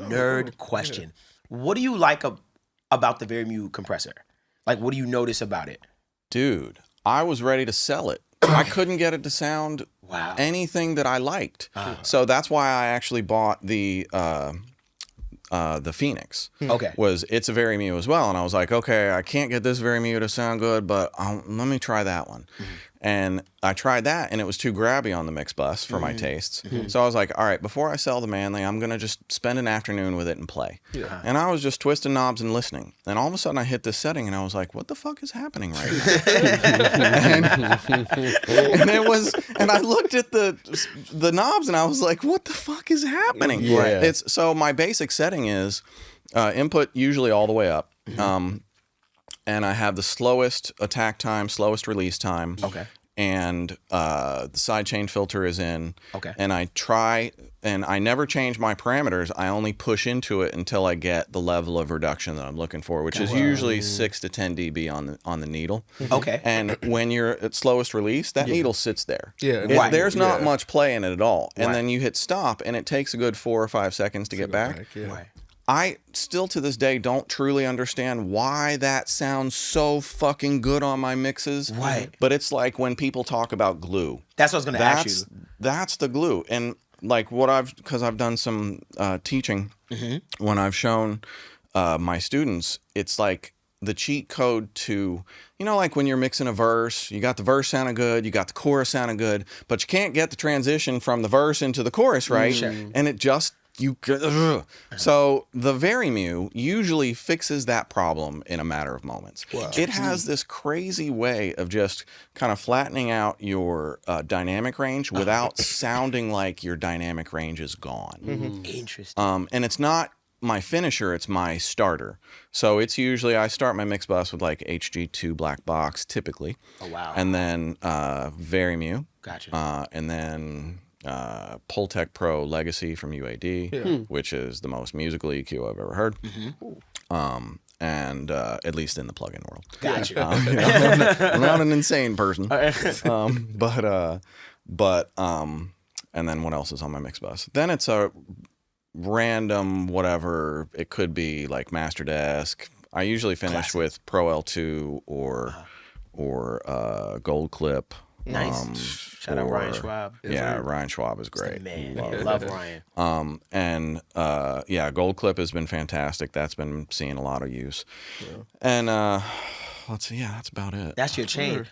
nerd question. What do you like about the Vari-Mu compressor? Like, what do you notice about it? Dude, I was ready to sell it. I couldn't get it to sound anything that I liked. So that's why I actually bought the Phoenix. Okay. It's a Vari-Mu as well. And I was like, okay, I can't get this Vari-Mu to sound good, but let me try that one. And I tried that, and it was too grabby on the mix bus for my tastes. So I was like, all right, before I sell the Manly, I'm going to just spend an afternoon with it and play. And I was just twisting knobs and listening. And all of a sudden, I hit this setting, and I was like, what the fuck is happening right now? and I looked at the knobs, and I was like, what the fuck is happening? So my basic setting is input usually all the way up. And I have the slowest attack time, slowest release time. Okay. And the sidechain filter is in. Okay. And I never change my parameters. I only push into it until I get the level of reduction that I'm looking for, which is usually 6 to 10 dB on the needle. Okay. And when you're at slowest release, that needle sits there. There's not much play in it at all. And then you hit stop, and it takes a good 4 or 5 seconds to get back. I still to this day don't truly understand why that sounds so fucking good on my mixes. But it's like when people talk about glue. That's what I was going to ask you. That's the glue. And like because I've done some teaching, when I've shown my students, it's like the cheat code to, like when you're mixing a verse, you got the verse sounding good, you got the chorus sounding good, but you can't get the transition from the verse into the chorus, right? And it just... So the Vari-Mu usually fixes that problem in a matter of moments. It has this crazy way of just kind of flattening out your dynamic range without sounding like your dynamic range is gone. Interesting. And it's not my finisher, it's my starter. So it's usually, I start my mix bus with like HG2 black box typically. And then Vari-Mu. Gotcha. And then... Pultec Pro Legacy from UAD, which is the most musical EQ I've ever heard. And at least in the plugin world. Gotcha. I'm not an insane person. But and then what else is on my mix bus? Then it's a random whatever. It could be like Master Desk. I usually finish with Pro L2 or Gold Clip. Nice. Shout out Ryan Schwab. Ryan Schwab is great. Man, love Ryan. And Gold Clip has been fantastic. That's been seeing a lot of use. And let's see, that's about it. That's your chain.